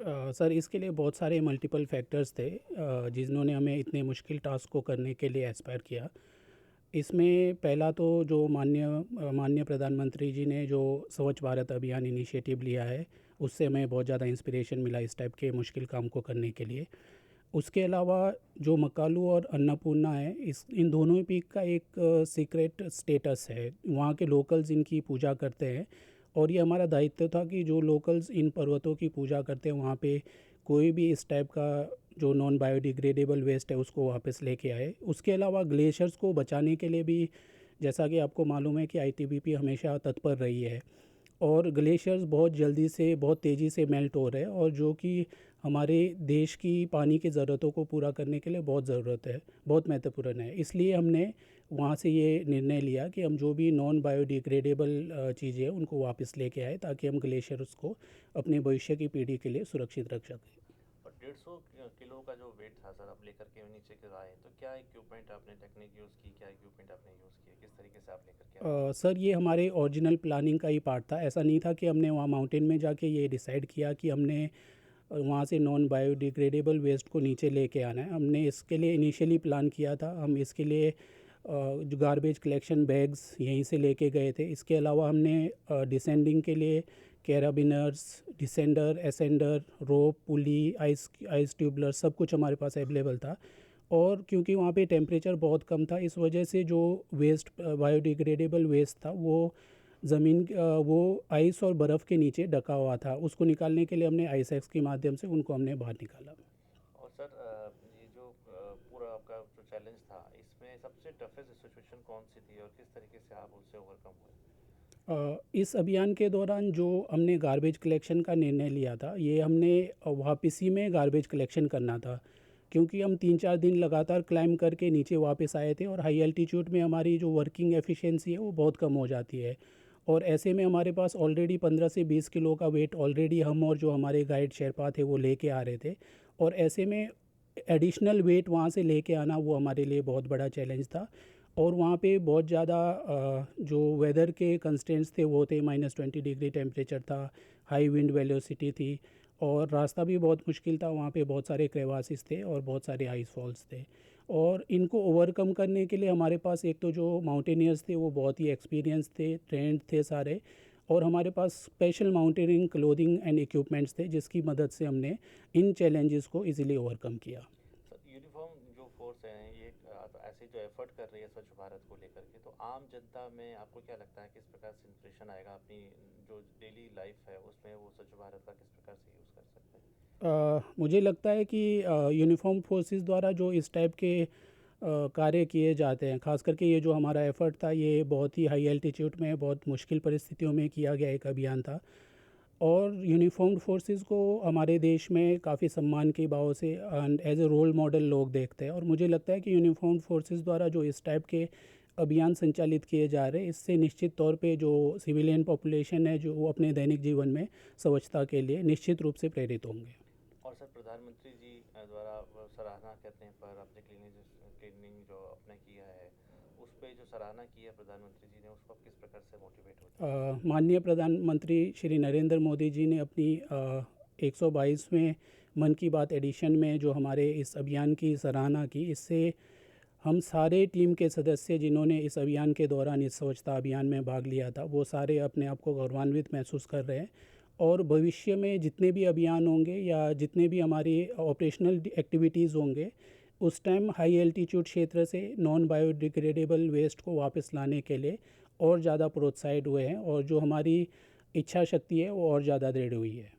Sir इसके लिए बहुत सारे मल्टीपल फैक्टर्स थे जिन्होंने हमें इतने मुश्किल टास्क को करने के लिए एस्पायर किया। इसमें पहला तो जो माननीय प्रधानमंत्री जी ने जो स्वच्छ भारत अभियान इनिशिएटिव लिया है, उससे हमें बहुत ज़्यादा इंस्पिरेशन मिला इस टाइप के मुश्किल काम को करने के लिए। उसके अलावा जो मकालू और अन्नपूर्णा है, इस इन दोनों पीक का एक सीक्रेट स्टेटस है। वहाँ के लोकल्स इनकी पूजा करते हैं और ये हमारा दायित्व था कि जो लोकल्स इन पर्वतों की पूजा करते हैं वहाँ पे कोई भी इस टाइप का जो नॉन बायोडिग्रेडेबल वेस्ट है उसको वापस लेके आए। उसके अलावा ग्लेशियर्स को बचाने के लिए भी, जैसा कि आपको मालूम है कि आईटीबीपी हमेशा तत्पर रही है और ग्लेशियर्स बहुत जल्दी से बहुत तेज़ी से मेल्ट हो रहे हैं और जो कि हमारे देश की पानी की ज़रूरतों को पूरा करने के लिए बहुत ज़रूरत है, बहुत महत्वपूर्ण है। इसलिए हमने वहाँ से ये निर्णय लिया कि हम जो भी नॉन बायोडिग्रेडेबल चीज़ें हैं उनको वापस लेके आए ताकि हम ग्लेशियर्स को अपने भविष्य की पीढ़ी के लिए सुरक्षित रख सकें। और 150 किलो का जो वेट था सर, आप लेकर के नीचे के आए, तो क्या इक्विपमेंट आपने, टेक्निक यूज़ की, क्या इक्विपमेंट आपने यूज़ किया, किस तरीके से आप लेकर के आए? सर ये हमारे ओरिजिनल प्लानिंग का ही पार्ट था। ऐसा नहीं था कि हमने वहाँ माउंटेन में जाके ये डिसाइड किया कि हमने वहाँ से नॉन बायोडिग्रेडेबल वेस्ट को नीचे लेके आना है। हमने इसके लिए इनिशियली प्लान किया था। हम इसके लिए जो गार्बेज कलेक्शन बैग्स यहीं से लेके गए थे। इसके अलावा हमने डिसेंडिंग के लिए कैराबिनर्स, डिसेंडर, एसेंडर, रोप, पुली, आइस आइस ट्यूबलर सब कुछ हमारे पास अवेलेबल था। और क्योंकि वहाँ पे टेम्परेचर बहुत कम था, इस वजह से जो वेस्ट बायोडिग्रेडेबल वेस्ट था वो आइस और बर्फ़ के नीचे ढका हुआ था। उसको निकालने के लिए हमने आइस एक्स के माध्यम से उनको हमने बाहर निकाला। और सर, ये जो पूरा आपका जो चैलेंज था, इसमें सबसे टफेस्ट सिचुएशन कौन सी थी और किस तरीके से आप उससे ओवरकम हुए? इस अभियान के दौरान जो हमने गार्बेज कलेक्शन का निर्णय लिया था, ये हमने वापसी में गार्बेज कलेक्शन करना था। क्योंकि हम 3-4 दिन लगातार क्लाइंब करके नीचे वापस आए थे और हाई एल्टीट्यूड में हमारी जो वर्किंग एफिशिएंसी है वो बहुत कम हो जाती है। और ऐसे में हमारे पास ऑलरेडी 15 से 20 किलो का वेट ऑलरेडी हम और जो हमारे गाइड शेरपा थे वो लेके आ रहे थे। और ऐसे में एडिशनल वेट वहाँ से लेके आना वो हमारे लिए बहुत बड़ा चैलेंज था। और वहाँ पे बहुत ज़्यादा जो वेदर के कंस्ट्रेंट्स थे वो थे, -20 डिग्री टेम्परेचर था, हाई विंड वेलोसिटी थी और रास्ता भी बहुत मुश्किल था। वहाँ पे बहुत सारे क्रेवासिस थे और बहुत सारे आइस फॉल्स थे। और इनको ओवरकम करने के लिए हमारे पास एक तो जो माउंटेनियर्स थे वो बहुत ही एक्सपीरियंस थे, ट्रेंड थे सारे। और हमारे पास special mountaineering clothing and equipments थे जिसकी मदद से हमने इन चैलेंजेस को इजीली ओवरकम किया। सर, यूनिफॉर्म जो फोर्स है ये ऐसे जो एफर्ट कर रही है स्वच्छ भारत को लेकर के, तो आम जनता में आपको क्या लगता है किस प्रकार से इंप्रेशन आएगा अपनी जो डेली लाइफ है उसमें, वो स्वच्छ भारत का किस प्रकार से यूज़ कर सकते हैं? मुझे लगता है कि यूनिफॉर्म फोर्सेस द्वारा जो इस टाइप के कार्य किए जाते हैं, ख़ास करके ये जो हमारा एफ़र्ट था ये बहुत ही हाई एल्टीट्यूड में बहुत मुश्किल परिस्थितियों में किया गया एक अभियान था। और यूनिफॉर्म्ड फोर्सेस को हमारे देश में काफ़ी सम्मान के भाव से and as a role model लोग देखते हैं। और मुझे लगता है कि यूनिफॉर्म्ड फोर्सेस द्वारा जो इस टाइप के अभियान संचालित किए जा रहे हैं, इससे निश्चित तौर पे जो सिविलियन पॉपुलेशन है जो वो अपने दैनिक जीवन में स्वच्छता के लिए निश्चित रूप से प्रेरित होंगे। और सर, प्रधानमंत्री जी द्वारा सराहना करने पर आपने क्लीनिंग जो आपने किया है, उस पे जो सराहना की है प्रधानमंत्री जी ने, उसको आप किस प्रकार से मोटिवेट होते हैं? माननीय प्रधानमंत्री श्री नरेंद्र मोदी जी ने अपनी 122वें मन की बात एडिशन में जो हमारे इस अभियान की सराहना की, इससे हम सारे टीम के सदस्य जिन्होंने इस अभियान के दौरान इस स्वच्छता अभियान में भाग लिया था वो सारे अपने आप को गौरवान्वित महसूस कर रहे हैं। और भविष्य में जितने भी अभियान होंगे या जितने भी हमारी ऑपरेशनल एक्टिविटीज़ होंगे, उस टाइम हाई एल्टीट्यूड क्षेत्र से नॉन बायोडिग्रेडेबल वेस्ट को वापस लाने के लिए और ज़्यादा प्रोत्साहित हुए हैं और जो हमारी इच्छा शक्ति है वो और ज़्यादा दृढ़ हुई है।